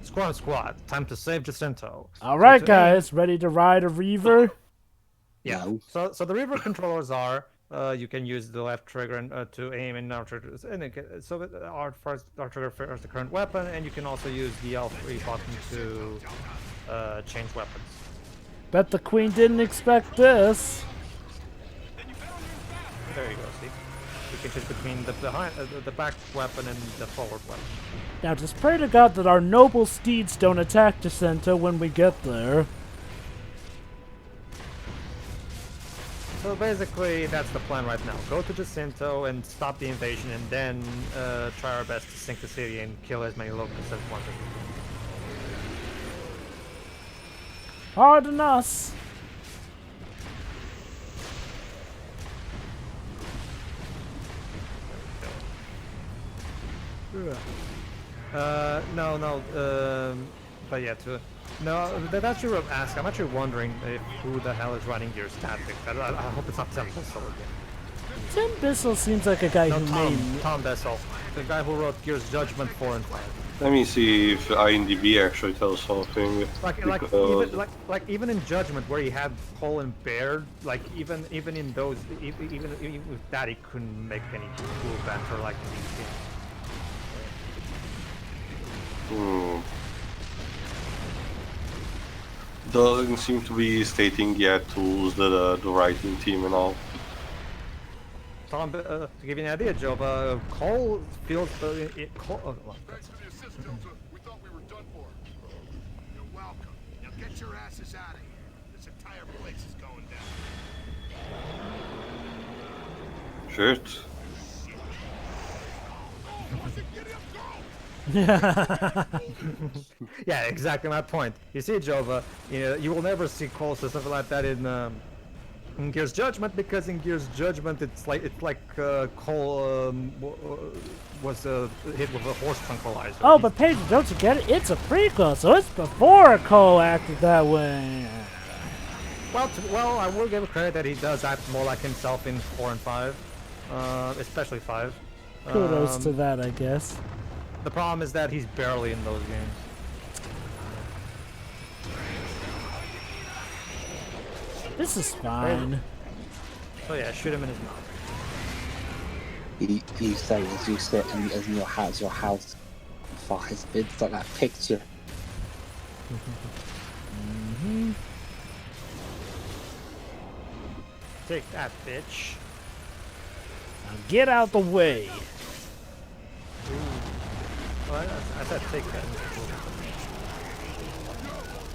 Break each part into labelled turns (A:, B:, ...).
A: Squad, time to save Jacinto.
B: Alright, guys, ready to ride a Reaver?
A: Yeah.
C: No.
A: So the Reaver controllers are you can use the left trigger to aim in our triggers, and so our trigger is the current weapon, and you can also use the L3 button to change weapons.
B: Bet the Queen didn't expect this.
A: There you go. See, you can choose between the back weapon and the forward weapon.
B: Now just pray to God that our noble steeds don't attack Jacinto when we get there.
A: So basically, that's the plan right now. Go to Jacinto and stop the invasion, and then try our best to sink the city and kill as many locusts as possible.
B: Pardon us.
A: But yeah, that's actually what I'm asking. I'm actually wondering if who the hell is running Gears Tactics. I hope it's not Tim Bissell again.
B: Tim Bissell seems like a guy
A: No,
B: who made...
A: Tom Bissell, the guy who wrote Gears Judgment 4 and 5.
C: Let me see if IMDb actually tells something.
A: Even in Judgment, where he had Cole and Baird, like even in those, even with that, he couldn't make any cool banter like in these games.
C: Doesn't seem to be stating yet who's the writing team and all.
A: Tom, to give you an idea, Joe, Cole feels
D: Thanks for the assistance. We thought we were done for. You're welcome. Now get your asses out of here. This entire place is going down.
C: Shit.
A: Yeah, exactly my point. You see, Jova, you will never see Cole or something like that in Gears Judgment, because in Gears Judgment it's like Cole was hit with a horse tranquilizer.
B: Oh, but Pedro, don't forget it. It's a prequel, so it's before Cole acted that way.
A: Well, I will give him credit that he does act more like himself in 4 and 5, especially 5.
B: Kudos to that, I guess.
A: The problem is that he's barely in those games.
B: This is fine.
A: So yeah, shoot him in his mouth.
E: You say as you sit and as your house fires. It's like that picture.
A: Take that, bitch.
B: Now get out the way.
A: Well, I said take that.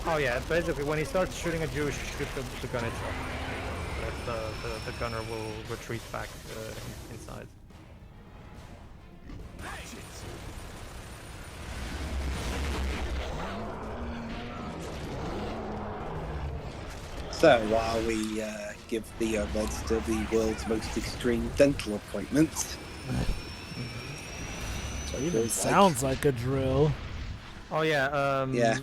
A: Oh yeah, basically when he starts shooting at you, shoot the gun itself. The gunner will retreat back inside.
E: So while we give the monster the world's most extreme dental appointments.
B: Even sounds like a drill.
A: Oh yeah,
E: yeah. You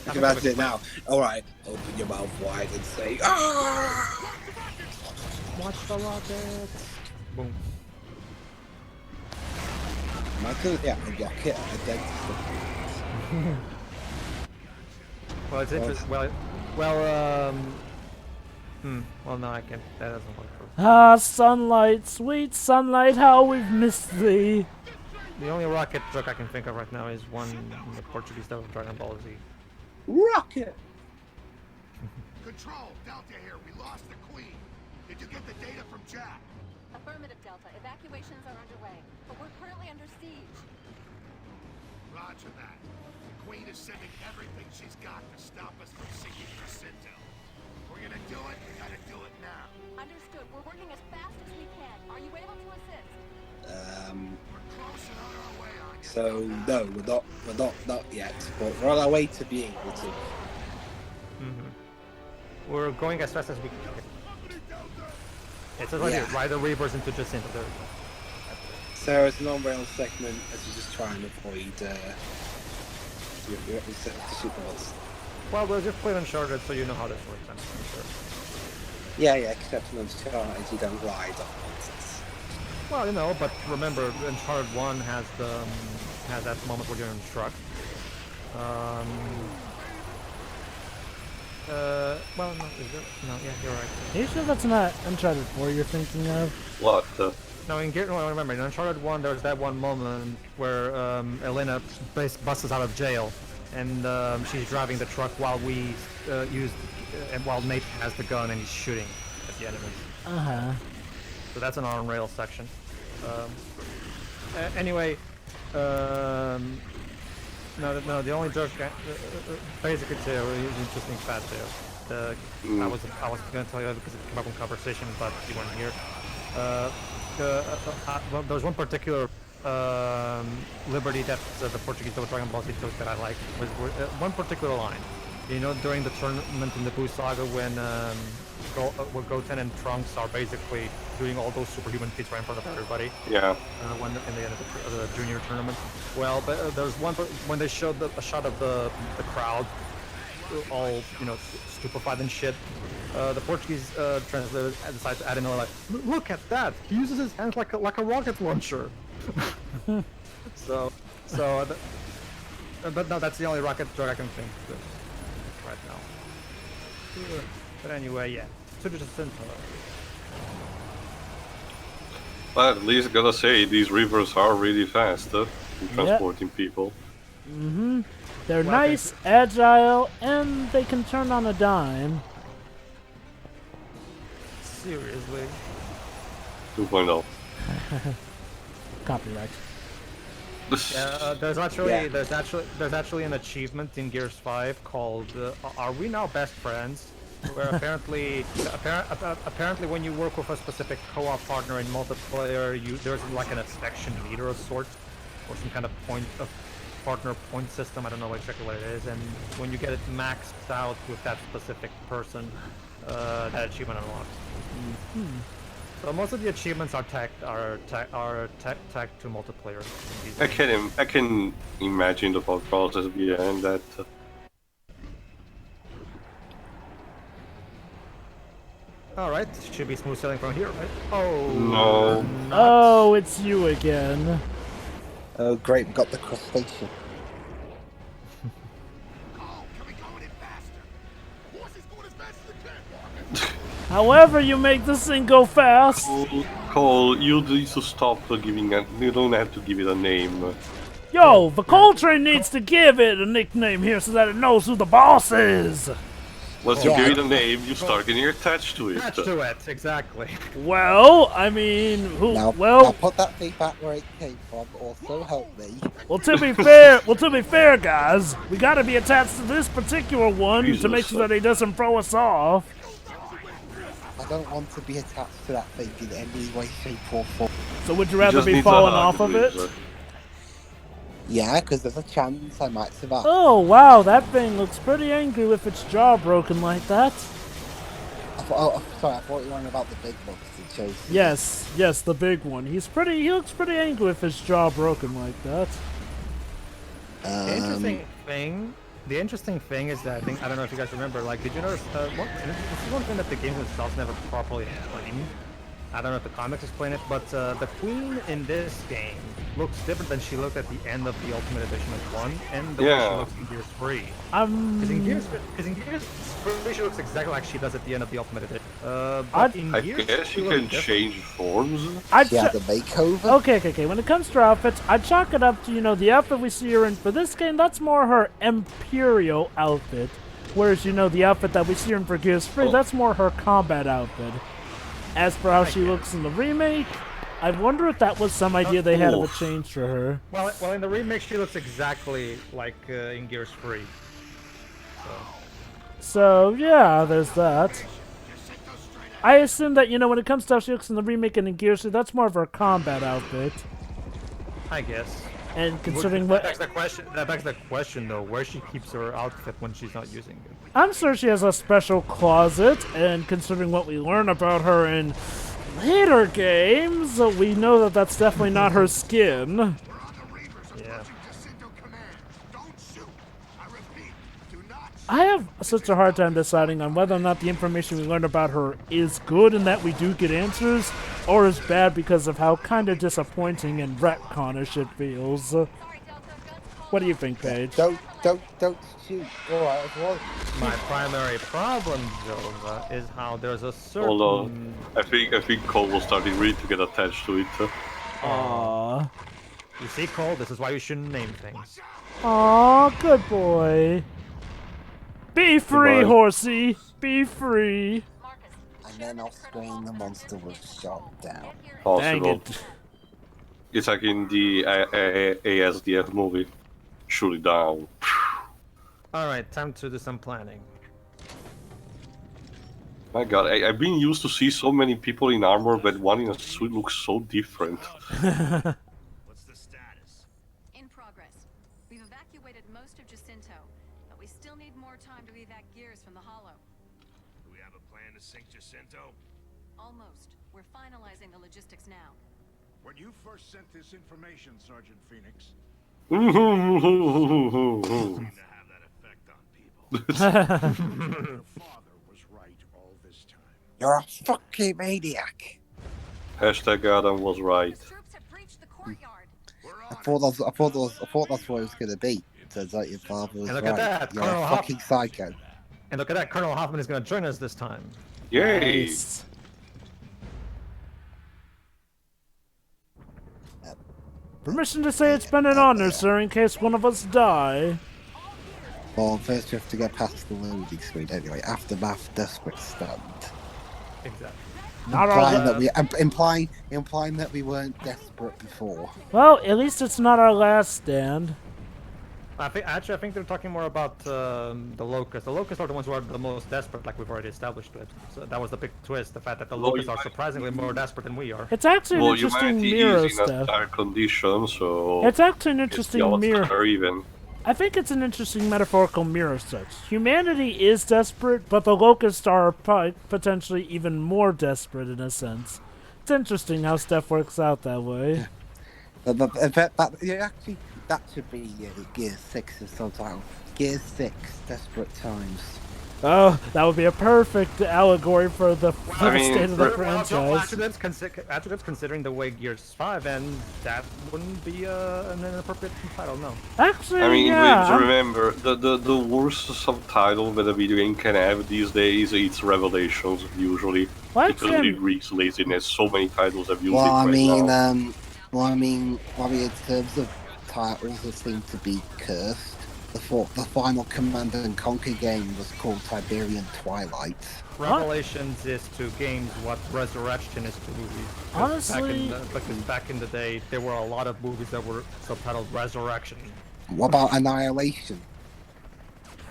E: can imagine it now. Alright, open your mouth wide and say, "Ah!"
A: Watch the rockets. Boom.
E: Imagine, yeah, a rocket and a dentist appointment.
A: Well, it's interesting. Well, no, I can't. That doesn't work.
B: Ah, sunlight, sweet sunlight, how we've missed thee.
A: The only rocket joke I can think of right now is one in the Portuguese dub of Dragon Ball Z.
E: Rocket!
D: Control, Delta here. We lost the Queen. Did you get the data from Jack?
F: Affirmative, Delta. Evacuations are underway, but we're currently under siege.
D: Roger that. The Queen is sending everything she's got to stop us from sinking Jacinto. We're gonna do it. We gotta do it now.
F: Understood. We're working as fast as we can. Are you able to assist?
D: We're close and on our way on you.
E: So no, we're not yet, but we're on our way to being able to.
A: We're going as fast as we can. It's like ride the Reavers into Jacinto. There we go.
E: So it's an on-rail segment as you just try and avoid the super monster.
A: Well, we'll just play Uncharted so you know how this works, I'm sure.
E: Yeah, except in Uncharted you don't ride on monsters.
A: Well, but remember, Uncharted 1 has that moment where you're in a truck. Well, no, is it? No, yeah, you're right.
B: Are you sure that's not Uncharted 4 you're thinking of?
C: What?
A: No, remember, in Uncharted 1, there's that one moment where Elena busts out of jail, and she's driving the truck while we while Nate has the gun and he's shooting at the enemies.
B: Uh-huh.
A: So that's an on-rail section. Anyway, no, the only joke, basically too, is interesting fact too. I was gonna tell you that because it came up in conversation, but you weren't here. Well, there's one particular liberty that the Portuguese Dragon Ball Z took that I like. Was one particular line. You know, during the tournament in the Buu Saga when Goten and Trunks are basically doing all those superhuman feats right in front of everybody.
C: Yeah.
A: When in the end of the junior tournament. Well, but there's one when they showed a shot of the crowd, all stupefied and shit. The Portuguese translator decided to add in like, look at that! He uses his hands like a rocket launcher. But no, that's the only rocket joke I can think of right now. But anyway, yeah. So just Jacinto.
C: But at least I gotta say, these rivers are really fast in transporting people.
B: Mm-hmm. They're nice, agile, and they can turn on a dime.
A: Seriously.
C: 2.0.
B: Copyright.
A: Yeah, there's actually an achievement in Gears 5 called "Are We Now Best Friends?" Where apparently when you work with a specific co-op partner in multiplayer, there's like an affection meter of sorts, or some kind of partner point system. I don't know exactly what it is, and when you get it maxed out with that specific person, that achievement unlocks.
B: Mm-hmm.
A: So most of the achievements are tagged to multiplayer.
C: I can imagine the thought process behind that.
A: All right, should be smooth sailing from here, right? Oh
C: no!
B: Oh, it's you again.
E: Oh great, we got the crustacean.
B: However you make this thing go fast.
C: Cole, you need to stop giving it. You don't have to give it a name.
B: Yo, the Cole train needs to give it a nickname here so that it knows who the boss is.
C: Once you give it a name, you start getting attached to it.
A: Attached to it, exactly.
B: Well, I mean,
E: Now put that thing back where it came from. Also help me.
B: Well, to be fair, guys, we gotta be attached to this particular one to make sure that he doesn't throw us off.
E: I don't want to be attached to that thing in any way, shape, or form.
B: So would you rather be falling off of it?
E: Yeah, because there's a chance I might survive.
B: Oh, wow, that thing looks pretty angry with its jaw broken like that.
E: Sorry, I thought you were on about the big one.
B: Yes, the big one. He looks pretty angry with his jaw broken like that.
A: The interesting thing is that I don't know if you guys remember, like, did you notice, this is one thing that the game itself never properly explained. I don't know if the comics explain it, but the Queen in this game looks different than she looked at the end of the Ultimate Edition of 1, and the way she looks in Gears 3. Because in Gears 3 she looks exactly like she does at the end of the Ultimate Edition.
C: I guess you can change forms.
E: The makeover.
B: Okay. When it comes to her outfits, I'd chalk it up to, the outfit we see her in for this game, that's more her Imperial outfit. Whereas, the outfit that we see her in for Gears 3, that's more her combat outfit. As for how she looks in the remake, I wonder if that was some idea they had of a change for her.
A: Well, in the remake, she looks exactly like in Gears 3.
B: So, yeah, there's that. I assume that, when it comes to how she looks in the remake and in Gears 3, that's more of her combat outfit.
A: I guess.
B: And considering
A: that begs the question, though, where she keeps her outfit when she's not using it.
B: I'm sure she has a special closet, and considering what we learn about her in later games, we know that that's definitely not her skin.
A: Yeah.
B: I have such a hard time deciding on whether or not the information we learned about her is good and that we do get answers, or is bad because of how kind of disappointing and retconish it feels. What do you think, Paige?
E: don't shoot. All right, well,
A: My primary problem, Jova, is how there's a certain.
C: Although I think Cole was starting really to get attached to it.
B: Aww.
A: You see, Cole, this is why you shouldn't name things.
B: Aw, good boy. Be free,
C: Goodbye.
B: horsey. Be free.
F: Marcus,
E: and then off screen the monster was shot down.
B: Dang
C: Possible.
B: it.
C: It's like in the ASDF movie. Shoot it down.
A: Alright, time to do some planning.
C: My god, I've been used to see so many people in armor, but one in a suit looks so different.
D: What's the status?
F: in progress. We've evacuated most of Jacinto, but we still need more time to evac gears from the hollow.
D: Do we have a plan to sink Jacinto?
F: Almost. We're finalizing the logistics now.
D: When you first sent this information, Sergeant Phoenix,
C: Well,
D: seemed to have that effect on people. Your father was right all this time.
E: You're a fucking maniac.
C: Hashtag Adam was right.
F: His troops have breached the courtyard.
D: We're
E: I
D: on
E: thought that's what it was gonna be. Turns out your father was
A: And look
E: right.
A: at that,
E: You're
A: Colonel
E: a
A: Hop-
E: fucking psycho.
A: And look at that, Colonel Hoffman is going to join us this time.
C: Yay!
B: Nice. Permission to say it's been an honor, sir, in case one of us die.
E: Well, first you have to get past the loading screen anyway. Aftermath, desperate stand.
A: Exactly.
B: Not our
E: Implying that we weren't desperate before.
B: Well, at least it's not our last stand.
A: I think they're talking more about the Locust. The Locusts are the ones who are the most desperate, like we've already established it. So that was the big twist, the fact that the
C: Well,
A: Locusts
C: you
A: are
C: might-
A: surprisingly more desperate than we are.
B: It's actually an
C: Well,
B: interesting
C: humanity
B: mirror
C: is in a
B: stuff.
C: dire condition, so
B: It's actually an
C: it's the
B: interesting mirror.
C: Avatar even.
B: I think it's an interesting metaphorical mirror such. Humanity is desperate, but the Locusts are potentially even more desperate in a sense. It's interesting how stuff works out that way.
E: Actually, that should be Gear 6's subtitle. Gear 6, Desperate Times.
B: Oh, that would be a perfect allegory for the state of the franchise.
A: Actually, considering the way Gears 5 ends, that wouldn't be an inappropriate title, no.
B: Actually,
C: I mean,
B: yeah.
C: but remember, the worst subtitle that a video game can have these days is Revelations, usually.
B: Well,
C: Because
B: actually,
C: it reeks laziness. So many titles have used
E: Well,
C: it
E: I
C: right
E: mean,
C: now.
E: in terms of titles that seem to be cursed, the final Command and Conquer game was called Tiberian Twilight.
A: Revelations is to games what Resurrection is to movies. 'Cause
B: Honestly-
A: because back in the day, there were a lot of movies that were subtitled Resurrection.
E: What about Annihilation?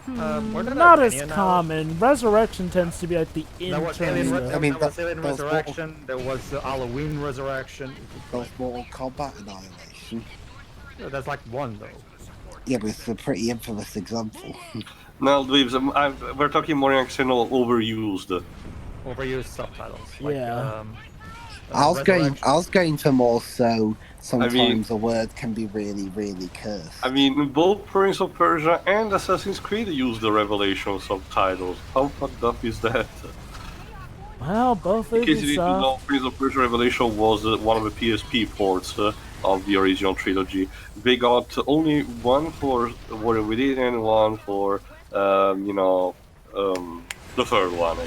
A: We're
B: not as
A: Alien now.
B: common. Resurrection tends to be like the
A: There was Alien,
B: intern stuff.
E: I mean,
A: there was
E: that-
A: Alien
E: those
A: Resurrection, there was Halloween Resurrection.
E: Those Mortal Kombat Annihilation.
A: That's like one, though.
E: Yeah, but it's a pretty infamous example.
C: No, Dweebs, we're talking more like overused.
A: Overused subtitles. Like,
B: Yeah.
E: I was
A: Resurrection.
E: going to more so. Sometimes a word can be really, really cursed.
C: I mean, both Prince of Persia and Assassin's Creed use the Revelation subtitles. How fucked up is that?
B: Well, both
C: In case you didn't
B: Ubisoft.
C: know, Prince of Persia Revelation was one of the PSP ports of the original trilogy. They got only one for Warrior Within and one for, the third one.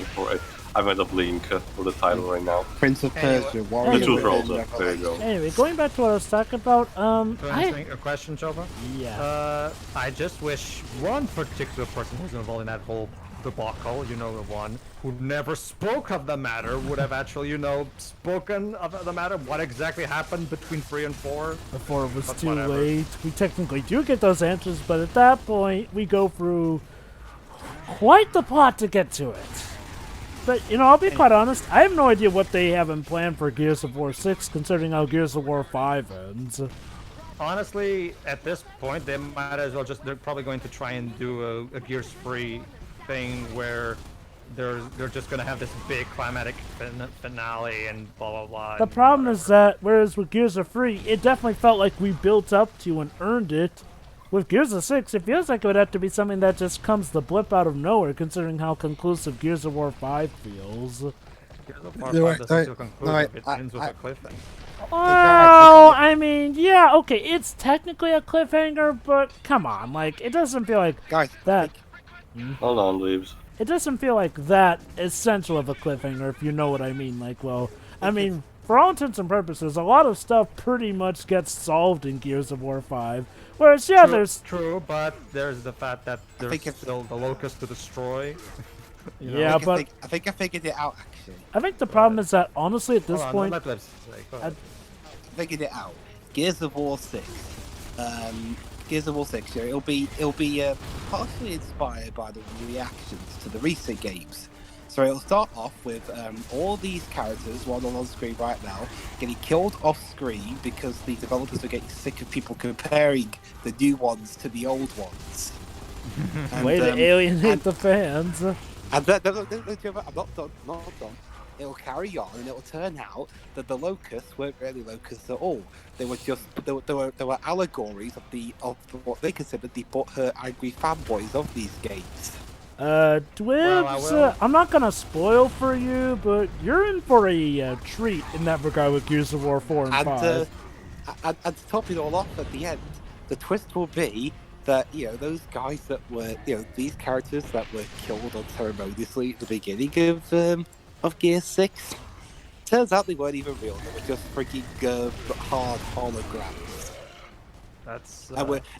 C: I might have link for the title right now.
E: Prince of Persia, Warrior
B: The two
E: Within,
C: trolls, there you
E: Revelation.
C: go.
B: Anyway, going back to what I was talking about,
A: To answer a question, Jova?
B: yeah.
A: I just wish one particular person who's involved in that whole debacle, the one, who never spoke of the matter, would have actually, spoken of the matter, what exactly happened between 3 and 4.
B: Before it was
A: but
B: too
A: whatever.
B: late. We technically do get those answers, but at that point, we go through quite the plot to get to it. But, I'll be quite honest, I have no idea what they have in plan for Gears of War 6, considering how Gears of War 5 ends.
A: Honestly, at this point, they might as well they're probably going to try and do a Gears free thing where they're just going to have this big climatic finale and blah blah blah.
B: The
A: and
B: problem
A: whatever.
B: is that, whereas with Gears of 3, it definitely felt like we built up to and earned it. With Gears of 6, it feels like it would have to be something that just comes the blip out of nowhere, considering how conclusive Gears of War 5 feels.
A: Gears of War
E: No,
A: 5 doesn't
E: I-
A: feel
E: no,
A: conclusive, it
E: I-
A: ends with
E: I-
A: a cliffhanger.
B: Well, I mean, yeah, okay, it's technically a cliffhanger, but come on, like, it doesn't feel like
E: Guys,
B: that.
C: Hold on, Leaves.
B: It doesn't feel like that essential of a cliffhanger, if you know what I mean. Like, well, I mean, for all intents and purposes, a lot of stuff pretty much gets solved in Gears of War 5. Whereas, yeah, there's...
A: True, but there's the fact that there's
E: think it's-
A: still the Locust to destroy. You know?
B: Yeah, but
E: I think I figured it out, actually.
B: I think the problem is that, honestly, at this
A: Hold on,
B: point...
A: let's go ahead.
E: Figured it out. Gears of War 6. Gears of War 6. Yeah, it'll be partially inspired by the reactions to the recent games. So it'll start off with all these characters, one on screen right now, getting killed off screen because the developers are getting sick of people comparing the new ones to the old ones.
B: Way to alienate the fans.
E: And then, no, I'm not done. It'll carry on, and it'll turn out that the Locusts weren't really Locusts at all. They were just they were allegories of what they considered the butthurt, angry fanboys of these games.
B: Dwibs, I'm not gonna spoil for you, but you're in for a treat in that regard with Gears of War 4 and 5.
E: And to top it all off at the end, the twist will be that, those guys that were, these characters that were killed unceremoniously at the beginning of Gear 6, turns out they weren't even real. They were just freaking hard holograms.
A: That's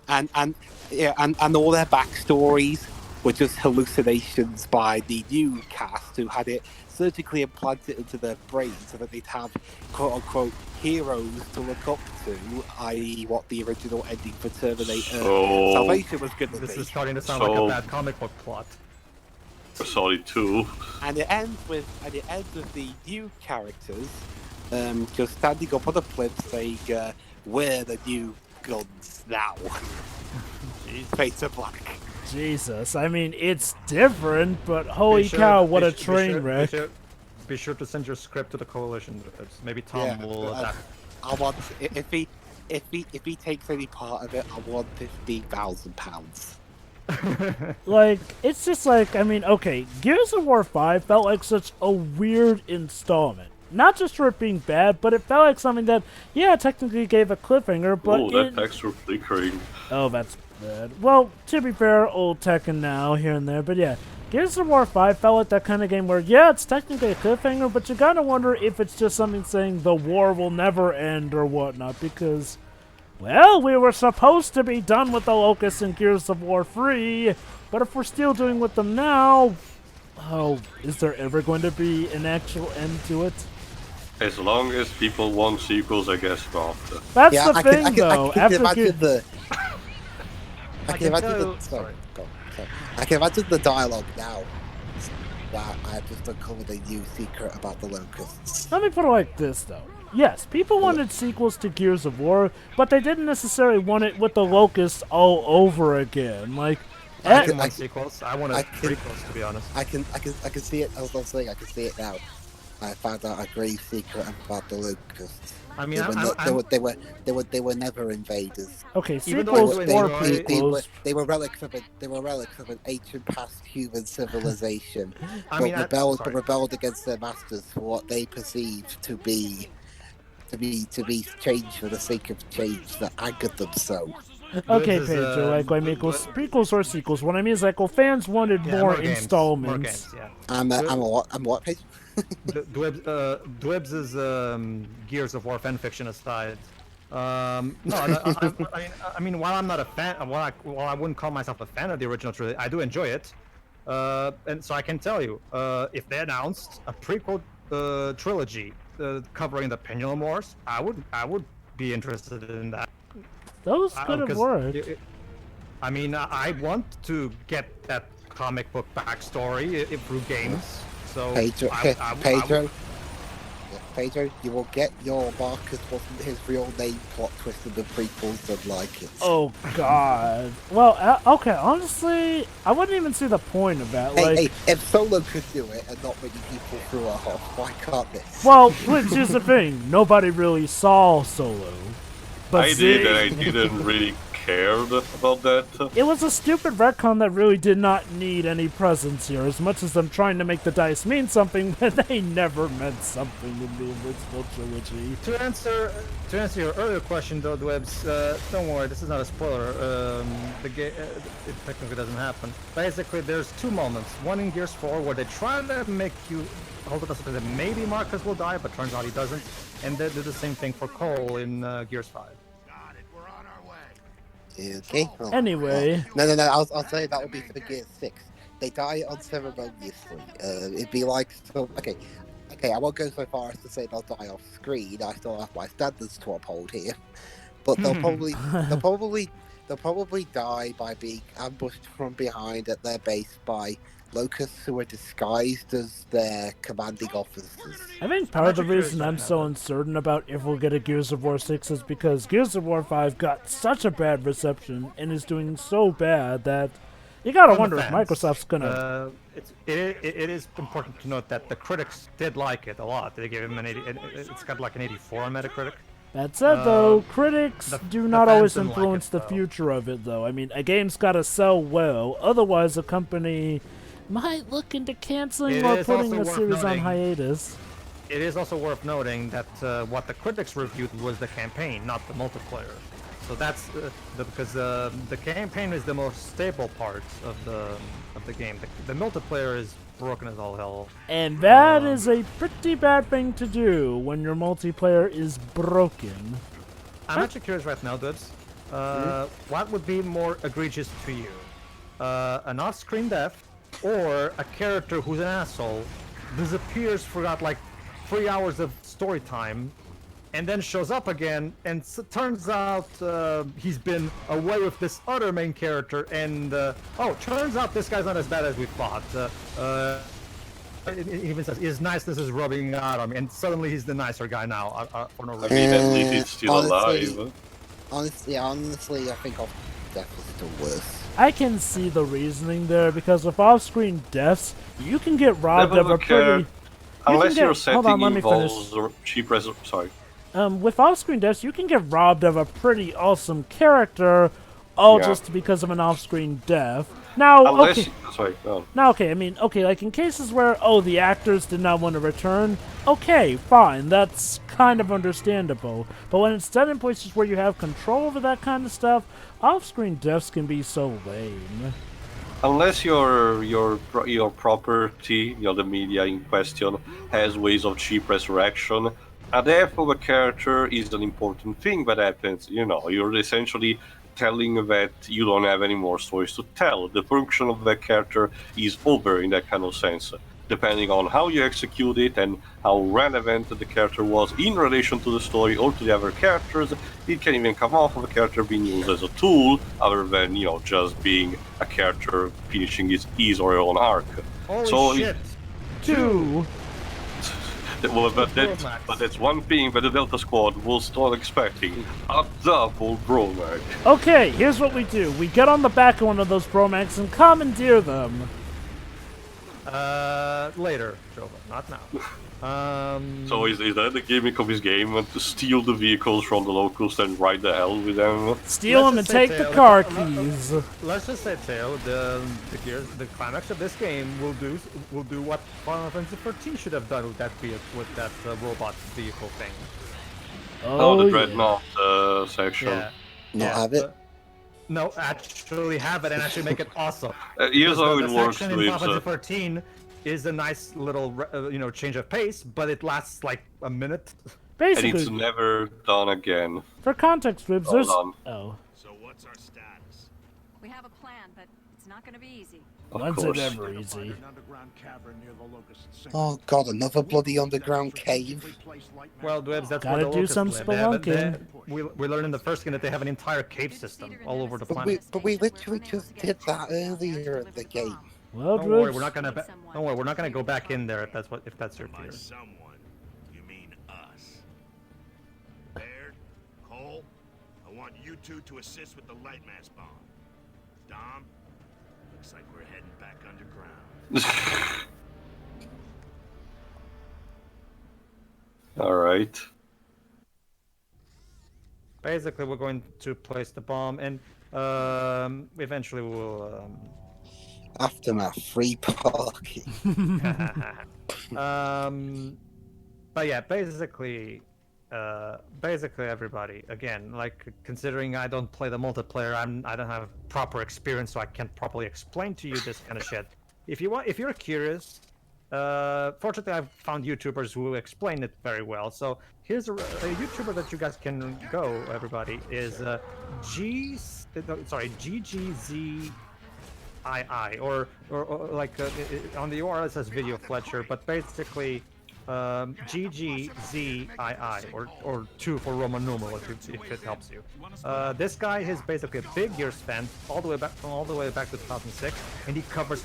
E: And all their backstories were just hallucinations by the new cast who had it surgically implanted into their brain so that they'd have quote-unquote heroes to look up to, i.e. what the original ending for Terminator Salvation was going to be.
A: This is starting to sound like a bad comic book plot.
C: Sorry, too.
E: And it ends with the new characters just standing up on the plinth saying, "We're the new guns now." Fade to black.
B: Jesus, I mean, it's different, but holy cow, what a train wreck.
A: Be sure to send your script to the coalition. Maybe Tom will attack.
E: I want if he takes any part of it, I want £15,000.
B: Like, it's just like, I mean, okay, Gears of War 5 felt like such a weird installment. Not just for it being bad, but it felt like something that, yeah, technically gave a cliffhanger, but
C: that texture flickering.
B: Oh, that's bad. Well, to be fair, old Tekken now, here and there, but yeah. Gears of War 5 felt like that kind of game where, yeah, it's technically a cliffhanger, but you gotta wonder if it's just something saying the war will never end or whatnot, because, well, we were supposed to be done with the Locust in Gears of War 3, but if we're still doing with them now, oh, is there ever going to be an actual end to it?
C: As long as people want sequels, I guess not.
B: That's the thing, though.
E: I can imagine the dialogue now. That I have just uncovered a new secret about the Locusts.
B: Let me put it like this, though. Yes, people wanted sequels to Gears of War, but they didn't necessarily want it with the Locusts all over again. Like,
A: I didn't want sequels. I wanted prequels, to be honest.
E: I can see it. As I was saying, I can see it now. I found out a grave secret about the Locusts.
A: I mean,
E: they were never invaders.
B: Okay,
A: Even
B: sequels
A: though
B: or
A: they
B: prequels.
E: They were relics of an ancient past human civilization.
A: I mean,
E: rebelled against their masters for what they perceived to be change for the sake of change that angered them so.
B: Okay, Pedro, like, I mean, prequels or sequels. What I mean is, like, well, fans wanted more installments.
A: More games,
E: I'm what, Pedro?
A: Dwebs' Gears of War fanfiction aside, I mean, while I'm not a fan, while I wouldn't call myself a fan of the original trilogy, I do enjoy it, and so I can tell you, if they announced a prequel trilogy covering the Pendulum Wars, I would be interested in that.
B: Those could have worked.
A: I mean, I want to get that comic book backstory through games. So
E: Pedro, you will get your Marcus wasn't his real name plot twist in the prequels and like it.
B: Oh God. Well, okay. Honestly, I wouldn't even see the point of that.
E: Hey, if Solo could do it and not many people threw her off, why can't this?
B: Well, which is the thing. Nobody really saw Solo. But
C: I did, and I didn't really cared about that.
B: It was a stupid retcon that really did not need any presence here, as much as I'm trying to make the dice mean something, but they never meant something in the original trilogy.
A: To answer your earlier question, though, Dwebs, don't worry, this is not a spoiler. The game it technically doesn't happen. Basically, there's two moments. One in Gears 4 where they try to make you hold it that maybe Marcus will die, but turns out he doesn't. And they do the same thing for Cole in Gears 5.
D: Got it. We're on our way.
E: Okay. Well,
B: Anyway.
E: well, no. I'll say that would be for Gear 6. They die unceremoniously. It'd be like so. Okay. I won't go so far as to say they'll die off screen. I still have my standards to uphold here. But they'll probably die by being ambushed from behind at their base by Locusts who are disguised as their commanding officers.
B: I think part of the reason I'm so uncertain about if we'll get a Gears of War 6 is because Gears of War 5 got such a bad reception and is doing so bad that you gotta wonder if Microsoft's gonna...
A: It is important to note that the critics did like it a lot. They gave him an 80. It's got like an 84 on Metacritic.
B: That said, though, critics do not always
A: fans didn't
B: influence
A: like it,
B: the future of it, though. I mean, a game's gotta sell well, otherwise a company might look into canceling or putting the series on hiatus.
A: It is also worth noting that what the critics reviewed was the campaign, not the multiplayer. So that's because the campaign is the most stable part of the game. The multiplayer is broken as all hell.
B: And that is a pretty bad thing to do when your multiplayer is broken.
A: I'm actually curious right now, Dubs. What would be more egregious to you? An off-screen death or a character who's an asshole, disappears for about like 3 hours of story time, and then shows up again, and turns out he's been away with this other main character, and turns out this guy's not as bad as we thought. It even says his niceness is rubbing out on me, and suddenly he's the nicer guy now for no reason.
C: I mean, at least he's still alive.
E: Honestly, I think death is still worse.
B: I can see the reasoning there, because with off-screen deaths, you can get robbed of a pretty...
C: Unless your setting involves cheap sorry.
B: With off-screen deaths, you can get robbed of a pretty awesome character, just because of an off-screen death. Now,
C: Unless,
B: Now, okay, I mean, like in cases where, the actors did not want to return, okay, fine, that's kind of understandable. But when it's done in places where you have control over that kind of stuff, off-screen deaths can be so lame.
C: Unless your property, the media in question, has ways of cheap resurrection, a death of a character is an important thing that happens. You're essentially telling that you don't have any more stories to tell. The function of that character is over in that kind of sense. Depending on how you execute it and how relevant the character was in relation to the story or to the other characters, it can even come off of a character being used as a tool, other than, just being a character finishing his or her own arc.
A: Holy shit!
B: Two!
C: But that's one thing that the Delta Squad will start expecting. A double Bromac.
B: Okay, here's what we do. We get on the back of one of those Bromacs and commandeer them.
A: Later, Jova, not now.
C: So is that the gimmick of his game? To steal the vehicles from the Locust and ride the hell with them?
B: Steal them and take the car keys.
A: Let's just say, Tail, the climax of this game will do what Final Fantasy 13 should have done with that robot vehicle thing.
C: The Dreadnought section.
A: Yeah.
E: Not have it.
A: No, actually have it and actually make it awesome.
C: Here's how it
A: the
C: works.
A: Section in Final Fantasy 13 is a nice little, change of pace, but it lasts like a minute.
B: Basically,
C: and it's never done again.
B: For context, Ribs, there's...
C: Hold
B: Oh.
D: So what's our status?
F: We have a plan, but it's not gonna be easy.
B: When's it ever easy?
E: Oh god, another bloody underground cave.
A: Well, Dwebs, that's
B: Gotta
A: where the
B: do
A: Locust
B: some
A: live.
B: spelunking.
A: We learned in the first game that they have an entire cave system all over the planet.
E: But we literally just did that earlier in the game.
B: Well,
A: Don't worry,
B: Ribs,
A: we're not gonna go back in there if that's your
D: By
A: fear.
D: someone, you mean us. Baird, Cole, I want you two to assist with the Lightmass bomb. Dom, looks like we're heading back underground.
C: Alright.
A: basically we're going to place the bomb, and eventually we'll.
E: Aftermath, free parking.
A: But yeah, basically everybody. Again, like considering I don't play the multiplayer, I don't have proper experience, so I can't properly explain to you this kind of shit. If you're curious, fortunately I've found YouTubers who explain it very well. So here's a YouTuber that you guys can go. Everybody is GGZ. or like on the URL it says Video Fletcher, but basically GGZII or 2 for Roman numeral if it helps you. This guy is basically a big Gears fan all the way back to 2006, and he covers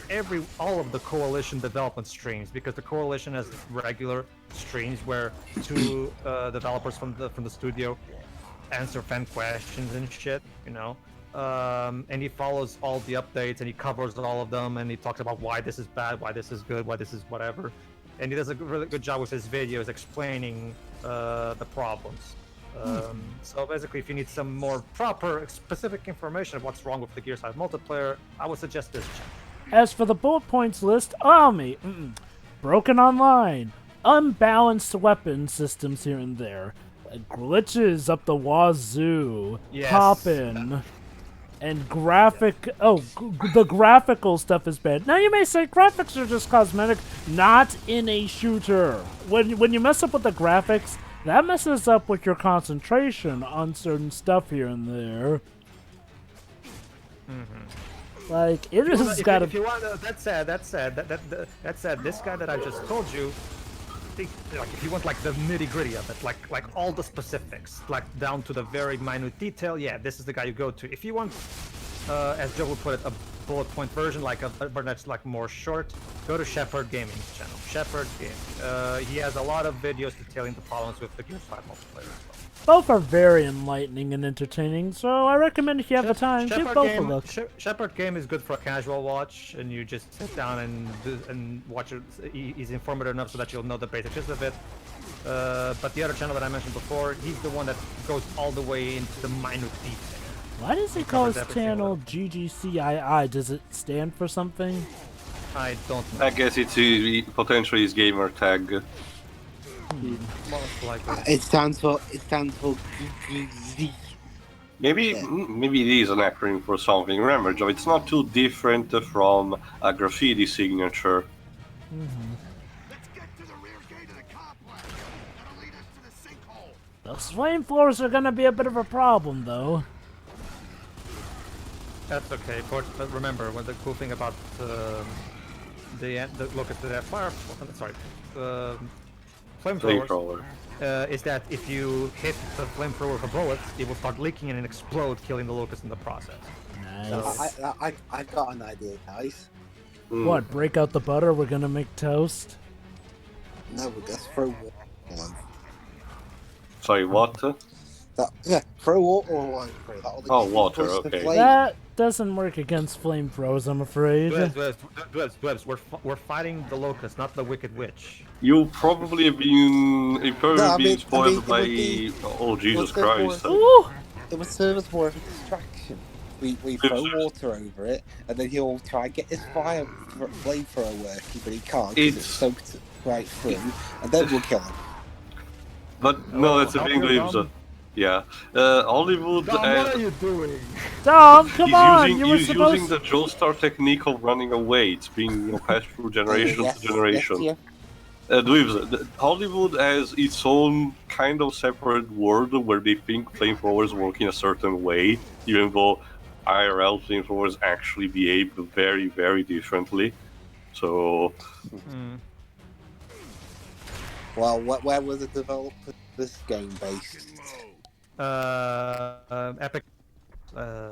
A: all of the Coalition development streams, because the Coalition has regular streams where 2 developers from the studio answer fan questions and shit, you know. And he follows all the updates and he covers all of them, and he talks about why this is bad, why this is good, why this is whatever, and he does a really good job with his videos explaining the problems. So basically, if you need some more proper, specific information of what's wrong with the Gears 5 multiplayer, I would suggest this channel.
B: As for the bullet points list, broken online, unbalanced weapon systems here and there, glitches up the wazoo,
A: Yes.
B: poppin', and the graphical stuff is bad. Now you may say graphics are just cosmetic, not in a shooter. When you mess up with the graphics, that messes up with your concentration on certain stuff here and there. Like, it has got to...
A: If you want, that said, this guy that I just told you, like if you want like the nitty-gritty of it, like all the specifics, like down to the very minute detail, yeah, this is the guy you go to. If you want, as Joe would put it, a bullet point version, but that's like more short, go to Shepherd Gaming's channel. Shepherd Gaming. He has a lot of videos detailing the problems with the Gears 5 multiplayer as well.
B: Both are very enlightening and entertaining, so I recommend if you have the time, give both a look.
A: Shepherd Game is good for a casual watch, and you just sit down and watch it. He's informative enough so that you'll know the basic gist of it. But the other channel that I mentioned before, he's the one that goes all the way into the minute detail.
B: Why does he call his channel GGCII? Does it stand for something?
A: I don't know.
C: I guess it's potentially his gamer tag.
A: Most likely.
E: It stands for GGZ.
C: Maybe it is an acronym for something. Remember, Joe, it's not too different from a graffiti signature.
D: Let's get to the rear gate of the complex. That'll lead us to the sinkhole.
B: Those flamethrowers are gonna be a bit of a problem, though.
A: That's okay, but remember, what the cool thing about the Locust, the fire, sorry, flamethrower, is that if you hit the flamethrower with a bullet, it will start leaking and explode, killing the Locust in the process.
B: Nice.
E: I got an idea, guys.
B: What, break out the butter? We're gonna make toast?
E: No, we'll just throw water all over.
C: Sorry, what?
E: Throw water all over it.
C: Oh, water, okay.
B: That doesn't work against flamethrowers, I'm afraid.
A: Dwebs, we're fighting the Locust, not the Wicked Witch.
C: You probably have been spoiled by... Oh, Jesus Christ.
B: Ooh!
E: It would serve as more of a distraction. We throw water over it, and then he'll try and get his flamethrower working, but he can't because it's soaked right through, and then we'll kill him.
C: But no, that's the thing, Dwebs. Yeah, Hollywood.
A: Dom, what are you doing?
B: Dom, come on!
C: He's using the Joestar technique of running away. It's being passed through generation to generation.
E: Yes,
C: Dweebs, Hollywood has its own kind of separate world where they think flamethrowers work in a certain way, even though IRL flamethrowers actually behave very, very differently. So.
E: Well, where was the development of this game based?
A: Epic. I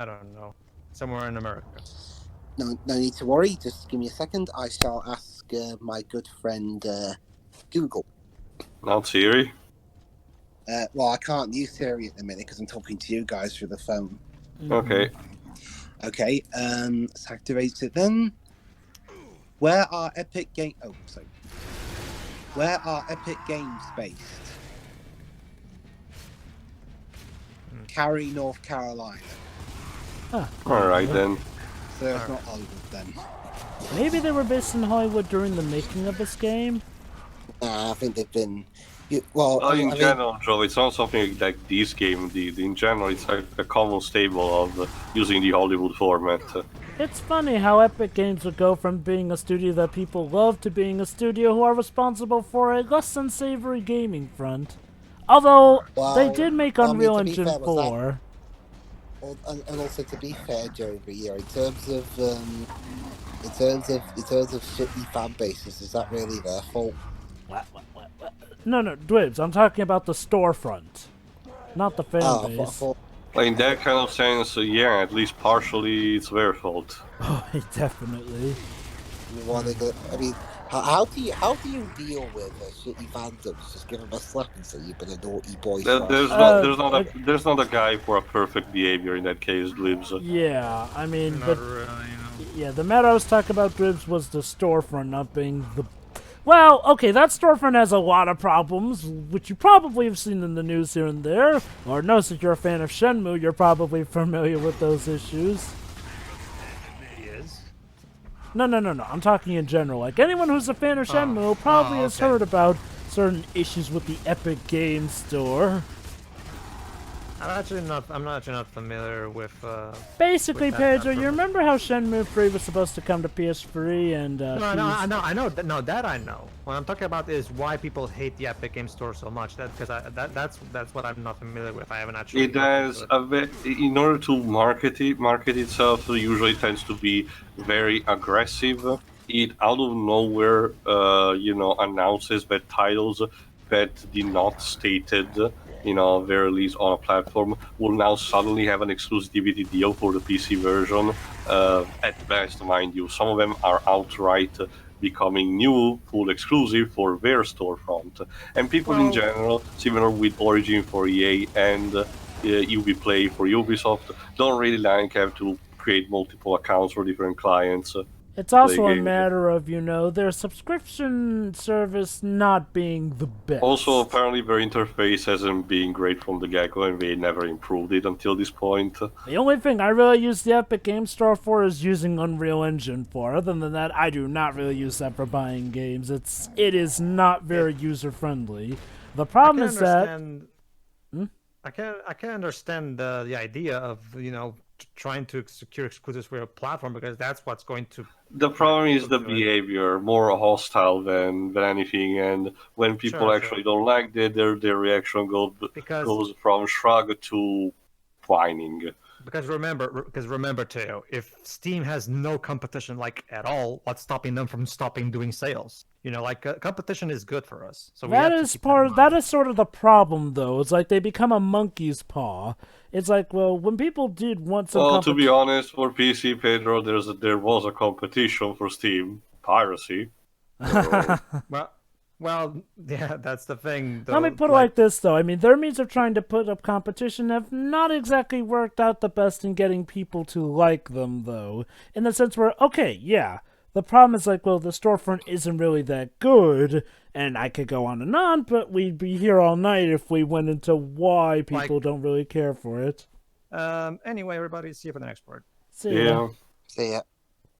A: don't know. Somewhere in America.
E: No need to worry. Just give me a second. I shall ask my good friend Google.
C: Not Siri.
E: Well, I can't use Siri at the minute because I'm talking to you guys through the phone.
C: Okay.
E: Okay. Let's activate it then. Where are Epic Games? Oh, sorry. Where are Epic Games based? Cary, North Carolina.
C: Alright then.
E: So it's not Hollywood then.
B: Maybe they were based in Hollywood during the making of this game.
E: I think they've been.
C: Well, in general, Joe, it's not something like this game did. In general, it's like a common stable of using the Hollywood format.
B: It's funny how Epic Games would go from being a studio that people love to being a studio who are responsible for a less than savory gaming front. Although, they did make Unreal Engine 4.
E: And also, to be fair, Joe, in terms of shitty fan bases, is that really their fault?
B: What? No, Dwibs, I'm talking about the storefront, not the fan base.
C: In that kind of sense, yeah, at least partially it's their fault.
B: Oh, definitely.
E: I mean, how do you deal with shitty fandoms? Just give them a slap and say you've been a naughty boy.
C: There's not a guy for a perfect behavior in that case, Dwibs.
B: Yeah, I mean,
A: Not really, no.
B: yeah, the matter I was talking about, Dwibs, was the storefront not being the. Well, okay, that storefront has a lot of problems, which you probably have seen in the news here and there. Or knows if you're a fan of Shenmue, you're probably familiar with those issues. No, I'm talking in general. Like, anyone who's a fan of Shenmue probably has heard about certain issues with the Epic Games Store.
A: I'm actually not familiar with.
B: Basically,
A: with that,
B: Pedro, you remember how Shenmue 3 was supposed to come to PS3 and
A: I know that I know. What I'm talking about is why people hate the Epic Game Store so much. That's what I'm not familiar with. I haven't actually.
C: It has in order to market itself, it usually tends to be very aggressive. It out of nowhere, announces that titles that did not stated, their release on a platform will now suddenly have an exclusivity deal for the PC version. At best, mind you, some of them are outright becoming new full exclusive for their storefront. And people in general, similar with Origin for EA and Ubiplay for Ubisoft, don't really like have to create multiple accounts for different clients.
B: It's also a matter of, their subscription service not being the best.
C: Also, apparently their interface hasn't been great from the get-go, and they never improved it until this point.
B: The only thing I really use the Epic Game Store for is using Unreal Engine 4. Other than that, I do not really use that for buying games. It is not very user-friendly. The problem is that...
A: I can understand the idea of, trying to secure exclusives for your platform, because that's what's going to.
C: The problem is the behavior, more hostile than anything, and when people actually don't like that, their reaction goes from shrug to whining.
A: Because remember, Teo, if Steam has no competition, at all, what's stopping them from doing sales? Competition is good for us. So that
B: is sort of the problem, though. It's like they become a monkey's paw. It's like, well, when people did want some.
C: Well, to be honest, for PC, Pedro, there was a competition for Steam piracy. So...
A: Well, yeah, that's the thing. Though.
B: Let me put it like this, though. I mean, their means of trying to put up competition have not exactly worked out the best in getting people to like them, though. In the sense where, okay, yeah, the problem is the storefront isn't really that good, and I could go on, but we'd be here all night if we went into why people don't really care for it.
A: Anyway, everybody, see you for the next part.
B: See ya.
E: See ya.